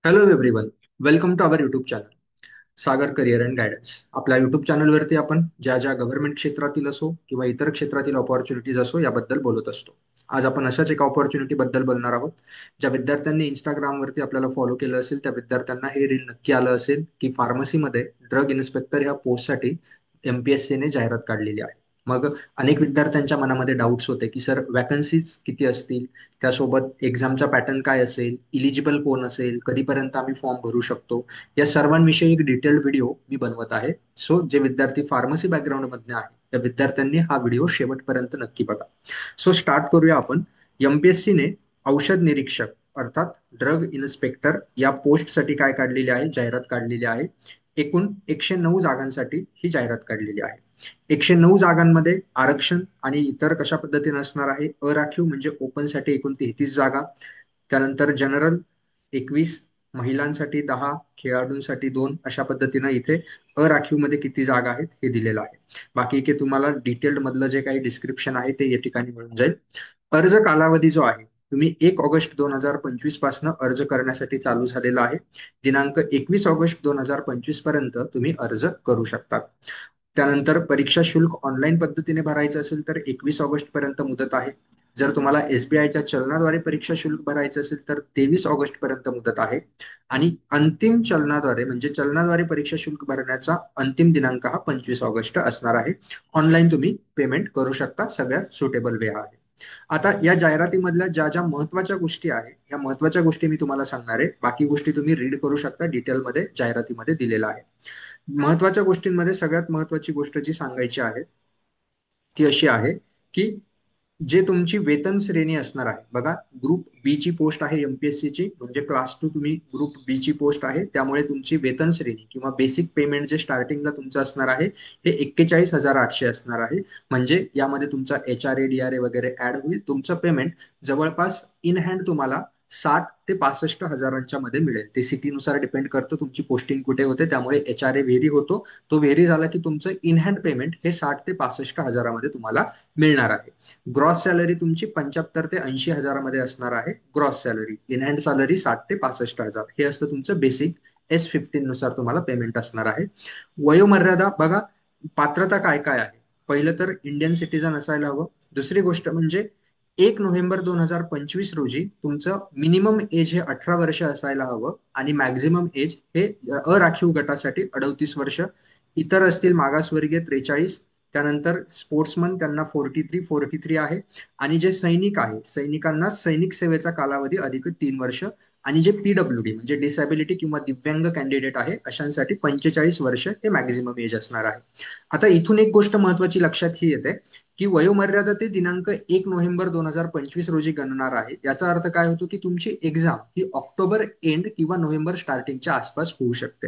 Hello everyone. Welcome to our YouTube channel Sagar career and guidance. आपल्या YouTube चॅनलवरती आपण ज्या ज्या गव्हर्नमेंट क्षेत्रातील असो किंवा इतर क्षेत्रातील ऑपॉर्च्युनिटीज असो याबद्दल बोलत असतो. आज आपण अशाच एका ऑपॉर्च्युनिटी बद्दल बोलणार आहोत. ज्या विद्यार्थ्यांनी इंस्टाग्रामवरती आपल्याला फॉलो केलं असेल त्या विद्यार्थ्यांना हे रील नक्की आलं असेल की फार्मसीमध्ये ड्रग इन्स्पेक्टर ह्या पोस्टसाठी एमपीएससीने जाहिरात काढलेली आहे. मग अनेक विद्यार्थ्यांच्या मनामध्ये डाऊट्स होते की सर वॅकन्सीज किती असतील, त्यासोबत एक्झामचा पॅटर्न काय असेल, इलिजिबल कोण असेल, कधीपर्यंत आम्ही फॉर्म भरू शकतो, या सर्वांविषयी एक डिटेल्ड व्हिडिओ मी बनवत आहे. सो जे विद्यार्थी फार्मसी बॅकग्राऊंड मधले आहे त्या विद्यार्थ्यांनी हा व्हिडिओ शेवटपर्यंत नक्की बघा. सो स्टार्ट करूया आपण. एमपीएससीने औषध निरीक्षक अर्थात ड्रग इन्स्पेक्टर या पोस्टसाठी काय काढलेली आहे, जाहिरात काढलेली आहे. एकूण 109 जागांसाठी ही जाहिरात काढलेली आहे. 109 जागांमध्ये आरक्षण आणि इतर कशा पद्धतीने असणार आहे. अराखीव म्हणजे ओपन साठी एकूण 33 जागा, त्यानंतर जनरल 21, महिलांसाठी 10, खेळाडूंसाठी 2, अशा पद्धतीनं इथे अराखीव मध्ये किती जागा आहेत हे दिलेलं आहे. बाकी की तुम्हाला डिटेल्ड मधलं जे काही डिस्क्रिप्शन आहे ते या ठिकाणी मिळून जाईल. अर्ज कालावधी जो आहे, तुम्ही 1 ऑगस्ट 2025 पासून अर्ज करण्यासाठी चालू झालेला आहे. दिनांक 21 ऑगस्ट 2025 पर्यंत तुम्ही अर्ज करू शकता. त्यानंतर परीक्षा शुल्क ऑनलाईन पद्धतीने भरायचं असेल तर 21 ऑगस्ट पर्यंत मुदत आहे. जर तुम्हाला एसबीआयच्या चलनाद्वारे परीक्षा शुल्क भरायचं असेल तर 23 ऑगस्ट पर्यंत मुदत आहे. आणि अंतिम चलनाद्वारे म्हणजे चलनाद्वारे परीक्षा शुल्क भरण्याचा अंतिम दिनांक हा 25 ऑगस्ट असणार आहे. ऑनलाईन तुम्ही पेमेंट करू शकता, सगळ्यात सुटेबल वे आहे. आता या जाहिरातीमधल्या ज्या ज्या महत्वाच्या गोष्टी आहेत ह्या महत्वाच्या गोष्टी मी तुम्हाला सांगणार आहे. बाकी गोष्टी तुम्ही रीड करू शकता, डिटेलमध्ये जाहिरातीमध्ये दिलेला आहे. महत्वाच्या गोष्टींमध्ये सगळ्यात महत्वाची गोष्ट जी सांगायची आहे ती अशी आहे की जे तुमची वेतन श्रेणी असणार आहे बघा. ग्रुप बी ची पोस्ट आहे एमपीएससी ची, म्हणजे क्लास 2 तुम्ही ग्रुप बी ची पोस्ट आहे, त्यामुळे तुमची वेतन श्रेणी किंवा बेसिक पेमेंट जे स्टार्टिंगला तुमचं असणार आहे हे 41,800 असणार आहे. म्हणजे यामध्ये तुमचा एचआरए डीआरए वगैरे ऍड होईल. तुमचं पेमेंट जवळपास इन हँड तुम्हाला 60,000 ते 65,000 मध्ये मिळेल. ते सिटीनुसार डिपेंड करतं तुमची पोस्टिंग कुठे होते, त्यामुळे एचआरए व्हेरी होतो. तो व्हेरी झाला की तुमचं इन हँड पेमेंट हे 60,000 ते 65,000 मध्ये मिळणार आहे. ग्रॉस सॅलरी तुमची 75,000 ते 80,000 असणार आहे. Gross salary, in hand salary 60,000 ते 65,000 हे असतं तुमचं बेसिक. S15 नुसार तुम्हाला पेमेंट असणार आहे. वयोमर्यादा बघा, पात्रता काय काय आहे. पहिलं तर इंडियन सिटीजन असायला हवं. दुसरी गोष्ट म्हणजे 1 नोव्हेंबर 2025 रोजी तुमचं मिनिमम एज हे 18 वर्ष असायला हवं आणि मॅक्झिमम एज हे अराखीव गटासाठी 38 वर्ष, इतर असतील मागासवर्गीय 43, त्यानंतर स्पोर्ट्समन त्यांना 43 आहे. आणि जे सैनिक आहे सैनिकांना सैनिक सेवेचा कालावधी अधिक 3 वर्ष. आणि जे पीडब्ल्यूडी म्हणजे डिसॅबिलिटी किंवा दिव्यांग कॅन्डिडेट आहे अशांसाठी 45 वर्ष हे मॅक्झिमम एज असणार आहे. आता इथून एक गोष्ट महत्वाची लक्षात ही येते की वयोमर्यादा ते दिनांक 1 नोव्हेंबर 2025 रोजी गणणार आहे. याचा अर्थ काय होतो की तुमची एक्झाम ही ऑक्टोबर एंड किंवा नोव्हेंबर स्टार्टिंगच्या आसपास होऊ शकते.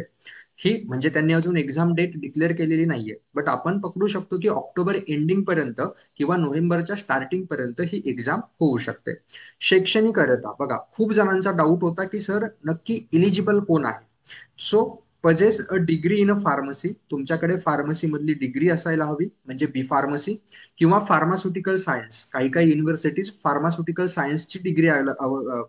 ही म्हणजे त्यांनी अजून एक्झाम डेट डिक्लेअर केलेली नाहीये, बट आपण पकडू शकतो की ऑक्टोबर एंडिंग पर्यंत किंवा नोव्हेंबरच्या स्टार्टिंग पर्यंत ही एक्झाम होऊ शकते. शैक्षणिक अर्हता बघा, खूप जणांचा डाऊट होता की सर नक्की इलिजिबल कोण आहे. So possess a degree in a pharmacy, तुमच्याकडे फार्मसी मधली डिग्री असायला हवी, म्हणजे बी फार्मसी किंवा फार्मास्युटिकल सायन्स. काही काही युनिव्हर्सिटीज फार्मास्युटिकल सायन्सची डिग्री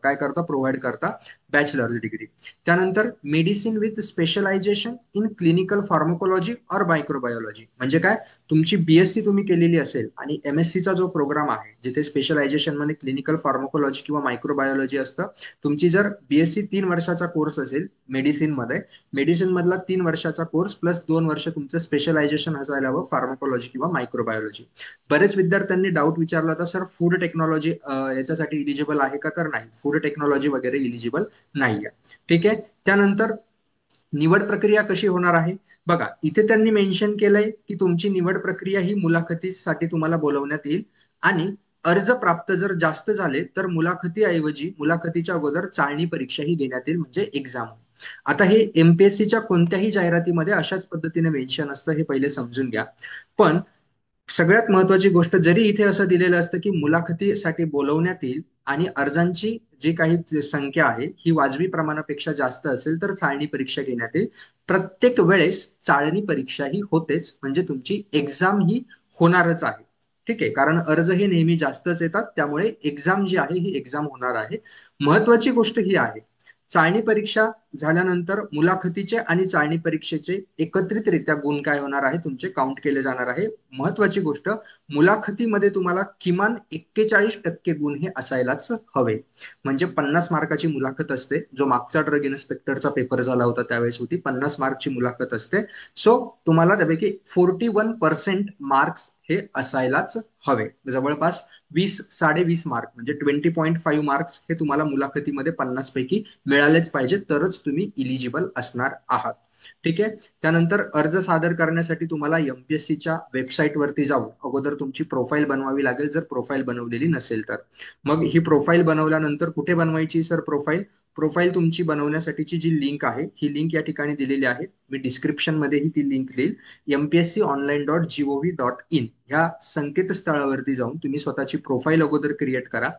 काय करता, प्रोव्हाइड करता, बॅचलर्स डिग्री. त्यानंतर medicine with specialisation in clinical pharmacology और मायक्रोबायोलॉजी, म्हणजे काय, तुमची बीएससी तुम्ही केलेली असेल आणि एमएससी चा जो प्रोग्राम आहे जिथे स्पेशलायझेशन मध्ये क्लिनिकल फार्माकोलॉजी किंवा मायक्रोबायोलॉजी असतं. तुमची जर बीएससी 3 वर्षाचा कोर्स असेल मेडिसिन मध्ये, मेडिसिन मधला 3 वर्षाचा कोर्स प्लस 2 वर्ष तुमचं स्पेशलायझेशन असायला हवं फार्माकोलॉजी किंवा मायक्रोबायोलॉजी. बरेच विद्यार्थ्यांनी डाऊट विचारला होता सर फूड टेक्नॉलॉजी याच्यासाठी इलिजिबल आहे का, तर नाही, फूड टेक्नॉलॉजी वगैरे इलिजिबल नाहीये. ठीक आहे. त्यानंतर निवड प्रक्रिया कशी होणार आहे बघा, इथे त्यांनी मेन्शन केलंय की तुमची निवड प्रक्रिया ही मुलाखतीसाठी तुम्हाला बोलवण्यात येईल आणि अर्ज प्राप्त जर जास्त झाले तर मुलाखतीऐवजी मुलाखतीच्या अगोदर चाळणी परीक्षा ही घेण्यात येईल, म्हणजे एक्झाम. आता हे एमपीएससीच्या कोणत्याही जाहिरातीमध्ये अशाच पद्धतीने मेन्शन असतं, हे पहिले समजून घ्या. पण सगळ्यात महत्वाची गोष्ट, जरी इथे असं दिलेलं असतं की मुलाखतीसाठी बोलवण्यात येईल आणि अर्जांची जी काही संख्या आहे ही वाजवी प्रमाणापेक्षा जास्त असेल तर चाळणी परीक्षा घेण्यात येईल. प्रत्येक वेळेस चाळणी परीक्षा ही होतेच, म्हणजे तुमची एक्झाम ही होणारच आहे. ठीक आहे, कारण अर्ज हे नेहमी जास्तच येतात, त्यामुळे एक्झाम जी आहे ही एक्झाम होणार आहे. महत्वाची गोष्ट ही आहे चाळणी परीक्षा झाल्यानंतर मुलाखतीचे आणि चाळणी परीक्षेचे एकत्रितरित्या गुण काय होणार आहे, तुमचे काउंट केले जाणार आहे. महत्वाची गोष्ट, मुलाखतीमध्ये तुम्हाला किमान 41% गुण हे असायलाच हवे. म्हणजे 50 मार्काची मुलाखत असते. जो मागचा ड्रग इन्स्पेक्टरचा पेपर झाला होता त्यावेळेस होती 50 मार्कची मुलाखत असते. सो तुम्हाला त्यापैकी 41% मार्क्स हे असायलाच हवे. जवळपास 20-20.5 मार्क म्हणजे 20.5 मार्क्स हे तुम्हाला मुलाखतीमध्ये 50 पैकी मिळालेच पाहिजे, तरच तुम्ही इलिजिबल असणार आहात. ठीक आहे. त्यानंतर अर्ज सादर करण्यासाठी तुम्हाला एमपीएससीच्या वेबसाईटवरती जाऊन अगोदर तुमची प्रोफाईल बनवावी लागेल, जर प्रोफाईल बनवलेली नसेल तर. मग ही प्रोफाईल बनवल्यानंतर कुठे बनवायची सर प्रोफाईल? प्रोफाईल तुमची बनवण्यासाठीची जी लिंक आहे ही लिंक या ठिकाणी दिलेली आहे. मी डिस्क्रिप्शन मध्येही ती लिंक देईल. mpsconline.gov.in ह्या संकेतस्थळावरती जाऊन तुम्ही स्वतःची प्रोफाईल अगोदर क्रिएट करा.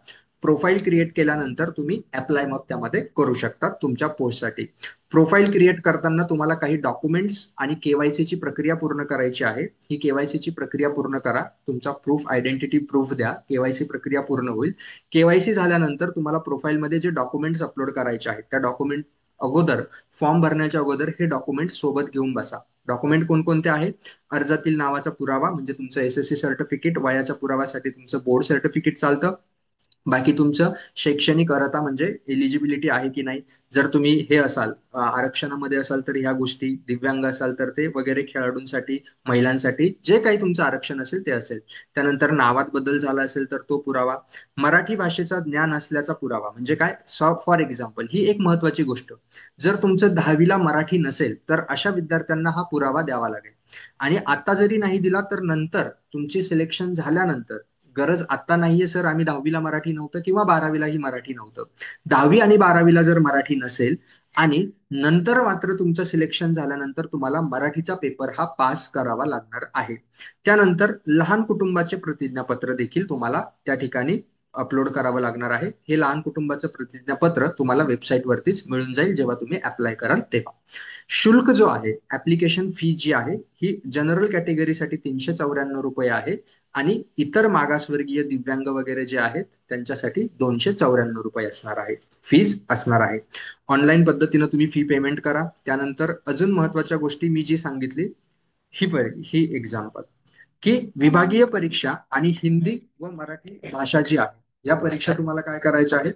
प्रोफाईल क्रिएट केल्यानंतर तुम्ही अप्लाय मग त्यामध्ये करू शकता तुमच्या पोस्टसाठी. प्रोफाईल क्रिएट करताना तुम्हाला काही डॉक्युमेंट्स आणि केवायसीची प्रक्रिया पूर्ण करायची आहे. ही केवायसीची प्रक्रिया पूर्ण करा. तुमचा प्रूफ, आयडेंटिटी प्रूफ द्या. केवायसी प्रक्रिया पूर्ण होईल. केवायसी झाल्यानंतर तुम्हाला प्रोफाईलमध्ये जे डॉक्युमेंट्स अपलोड करायचे आहेत त्या डॉक्युमेंट अगोदर, फॉर्म भरण्याच्या अगोदर हे डॉक्युमेंट सोबत घेऊन बसा. डॉक्युमेंट कोणकोणते आहेत? अर्जातील नावाचा पुरावा म्हणजे तुमचं एसएससी सर्टिफिकेट, वयाच्या पुराव्यासाठी तुमचं बोर्ड सर्टिफिकेट चालतं. बाकी तुमचं शैक्षणिक अर्हता म्हणजे एलिजिबिलिटी आहे की नाही. जर तुम्ही हे असाल आरक्षणामध्ये असाल तर ह्या गोष्टी, दिव्यांग असाल तर ते वगैरे, खेळाडूंसाठी, महिलांसाठी जे काही तुमचं आरक्षण असेल ते असेल. त्यानंतर नावात बदल झाला असेल तर तो पुरावा. मराठी भाषेचा ज्ञान असल्याचा पुरावा म्हणजे काय? फॉर एक्झाम्पल, ही एक महत्वाची गोष्ट, जर तुमचं 10वीला मराठी नसेल तर अशा विद्यार्थ्यांना हा पुरावा द्यावा लागेल. आणि आता जरी नाही दिला तर नंतर तुमची सिलेक्शन झाल्यानंतर, गरज आता नाहीये सर आम्ही 10वीला मराठी नव्हतं किंवा 12वीलाही मराठी नव्हतं, 10वी आणि 12वीला जर मराठी नसेल आणि नंतर मात्र तुमचं सिलेक्शन झाल्यानंतर तुम्हाला मराठीचा पेपर हा पास करावा लागणार आहे. त्यानंतर लहान कुटुंबाचे प्रतिज्ञापत्र देखील तुम्हाला त्या ठिकाणी अपलोड करावं लागणार आहे. हे लहान कुटुंबाचं प्रतिज्ञापत्र तुम्हाला वेबसाईटवरतीच मिळून जाईल जेव्हा तुम्ही अप्लाय कराल तेव्हा. शुल्क जो आहे, ऍप्लिकेशन फी जी आहे, ही जनरल कॅटेगरीसाठी 394 रुपये आहे आणि इतर मागासवर्गीय, दिव्यांग वगैरे जे आहेत त्यांच्यासाठी 294 रुपये असणार आहे, फीज असणार आहे. ऑनलाईन पद्धतीनं तुम्ही फी पेमेंट करा. त्यानंतर अजून महत्वाच्या गोष्टी मी जी सांगितली, ही एक्झाम्पल, की विभागीय परीक्षा आणि हिंदी व मराठी भाषा जी आहे या परीक्षा तुम्हाला काय करायच्या आहेत?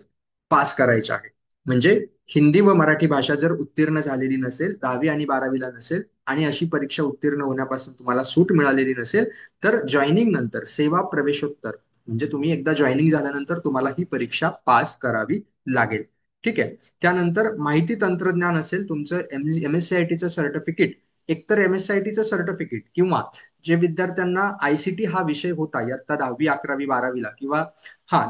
पास करायच्या आहेत. म्हणजे हिंदी व मराठी भाषा जर उत्तीर्ण झालेली नसेल, 10वी आणि 12वीला नसेल, आणि अशी परीक्षा उत्तीर्ण होण्यापासून तुम्हाला सूट मिळालेली नसेल, तर जॉईनिंग नंतर सेवा प्रवेशोत्तर म्हणजे तुम्ही एकदा जॉईनिंग झाल्यानंतर तुम्हाला ही परीक्षा पास करावी लागेल. ठीक आहे. त्यानंतर माहिती तंत्रज्ञान असेल, तुमचं एमएससीआयटीचं सर्टिफिकेट, एकतर एमएससीआयटीचं सर्टिफिकेट किंवा जे विद्यार्थ्यांना आयसीटी हा विषय होता इयत्ता 10वी, 11वी, 12वीला, किंवा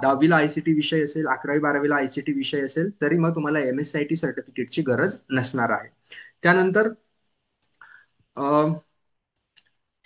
10वीला आयसीटी विषय असेल, 11वी 12वीला आयसीटी विषय असेल, तरी मग तुम्हाला एमएससीआयटी सर्टिफिकेटची गरज नसणार आहे. त्यानंतर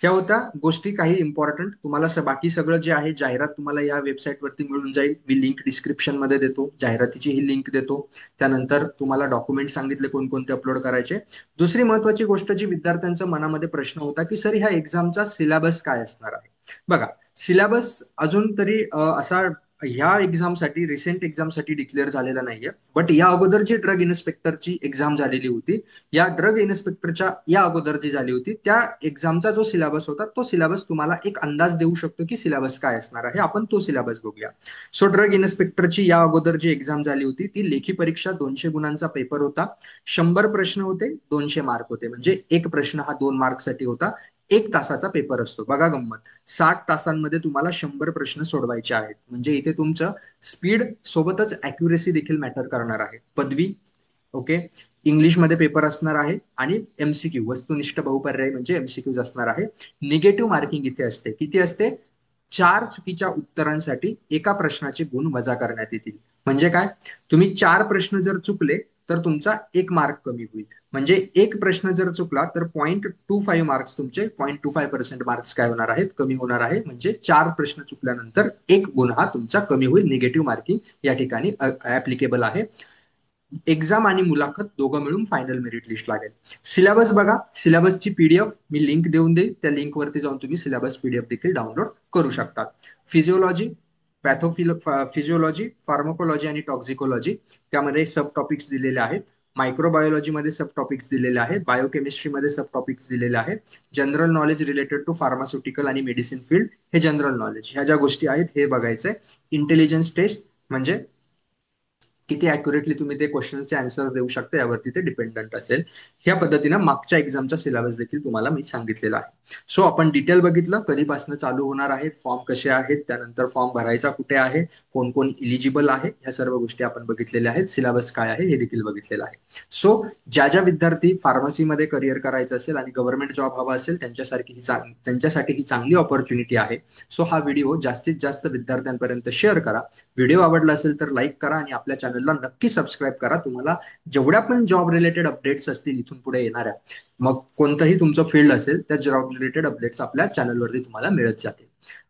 ह्या होत्या गोष्टी काही इम्पॉर्टंट. तुम्हाला बाकी सगळं जे आहे जाहिरात तुम्हाला या वेबसाईटवरती मिळून जाईल. मी लिंक डिस्क्रिप्शन मध्ये देतो, जाहिरातीची ही लिंक देतो. त्यानंतर तुम्हाला डॉक्युमेंट सांगितले कोणकोणते अपलोड करायचे. दुसरी महत्वाची गोष्ट जी विद्यार्थ्यांच्या मनामध्ये प्रश्न होता की सर ह्या एक्झामचा सिलेबस काय असणार आहे. बघा, सिलेबस अजून तरी असा ह्या एक्झामसाठी, रिसेंट एक्झामसाठी डिक्लेअर झालेला नाहीये. बट या अगोदर जी ड्रग इन्स्पेक्टरची एक्झाम झालेली होती, या ड्रग इन्स्पेक्टरच्या या अगोदर जी झाली होती त्या एक्झामचा जो सिलेबस होता तो सिलेबस तुम्हाला एक अंदाज देऊ शकतो की सिलेबस काय असणार आहे. आपण तो सिलेबस बघूया. सो ड्रग इन्स्पेक्टरची या अगोदर जी एक्झाम झाली होती ती लेखी परीक्षा 200 गुणांचा पेपर होता. 100 प्रश्न होते, 200 मार्क होते. म्हणजे एक प्रश्न हा 2 मार्कसाठी होता. 1 तासाचा पेपर असतो. बघा गंमत, 60 तासांमध्ये तुम्हाला 100 प्रश्न सोडवायचे आहेत. म्हणजे इथे तुमचं स्पीड सोबतच अॅक्युरेसी देखील मॅटर करणार आहे. पदवी, ओके. इंग्लिशमध्ये पेपर असणार आहे आणि एमसीक्यू, वस्तुनिष्ठ बहुपर्याय म्हणजे एमसीक्यू असणार आहे. निगेटिव्ह मार्किंग इथे असते. किती असते? 4 चुकीच्या उत्तरांसाठी एका प्रश्नाचे गुण वजा करण्यात येतील. म्हणजे काय? तुम्ही 4 प्रश्न जर चुकले तर तुमचा 1 मार्क कमी होईल. म्हणजे एक प्रश्न जर चुकला तर 0.25 मार्क्स, तुमचे 0.25% मार्क्स काय होणार आहेत? कमी होणार आहे. म्हणजे 4 प्रश्न चुकल्यानंतर 1 गुण हा तुमचा कमी होईल. निगेटिव्ह मार्किंग या ठिकाणी ऍप्लिकेबल आहे. एक्झाम आणि मुलाखत दोघं मिळून फायनल मेरिट लिस्ट लागेल. सिलेबस बघा, सिलेबसची पीडीएफ मी लिंक देऊन देईल. त्या लिंकवरती जाऊन तुम्ही सिलेबस पीडीएफ देखील डाउनलोड करू शकता. फिजिओलॉजी, फिजिओलॉजी, फार्माकोलॉजी आणि टॉक्झिकोलॉजी त्यामध्ये सब टॉपिक्स दिलेले आहेत. मायक्रोबायोलॉजीमध्ये सब टॉपिक्स दिलेले आहेत. बायोकेमिस्ट्रीमध्ये सब टॉपिक्स दिलेले आहेत. General knowledge related to pharmaceutical आणि मेडिसिन फील्ड हे जनरल नॉलेज, ह्या ज्या गोष्टी आहेत हे बघायचंय. इंटेलिजन्स टेस्ट म्हणजे किती अॅक्युरेटली तुम्ही ते क्वेश्चनचे आन्सर देऊ शकता यावरती ते डिपेंडंट असेल. ह्या पद्धतीनं मागच्या एक्झामचा सिलेबस देखील तुम्हाला मी सांगितलेला आहे. सो आपण डिटेल बघितलं, कधीपासून चालू होणार आहेत, फॉर्म कसे आहेत, त्यानंतर फॉर्म भरायचा कुठे आहे, कोण कोण इलिजिबल आहे, ह्या सर्व गोष्टी आपण बघितलेल्या आहेत. सिलेबस काय आहे हे देखील बघितलेलं आहे. सो ज्या ज्या विद्यार्थी फार्मसीमध्ये करिअर करायचं असेल आणि गव्हर्नमेंट जॉब हवा असेल त्यांच्यासाठी ही चांगली ऑपॉर्च्युनिटी आहे. सो हा व्हिडिओ जास्तीत जास्त विद्यार्थ्यांपर्यंत शेअर करा. व्हिडिओ आवडला असेल तर लाईक करा आणि आपल्या चॅनलला नक्की सबस्क्राईब करा. तुम्हाला जेवढ्या पण जॉब रिलेटेड अपडेट्स असतील इथून पुढे येणाऱ्या, मग कोणतंही तुमचं फील्ड असेल त्या जॉब रिलेटेड अपडेट्स आपल्या चॅनलवरती तुम्हाला मिळत जातील.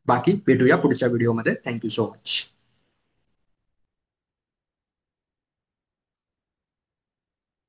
बाकी भेटूया पुढच्या व्हिडिओमध्ये. Thank you so much.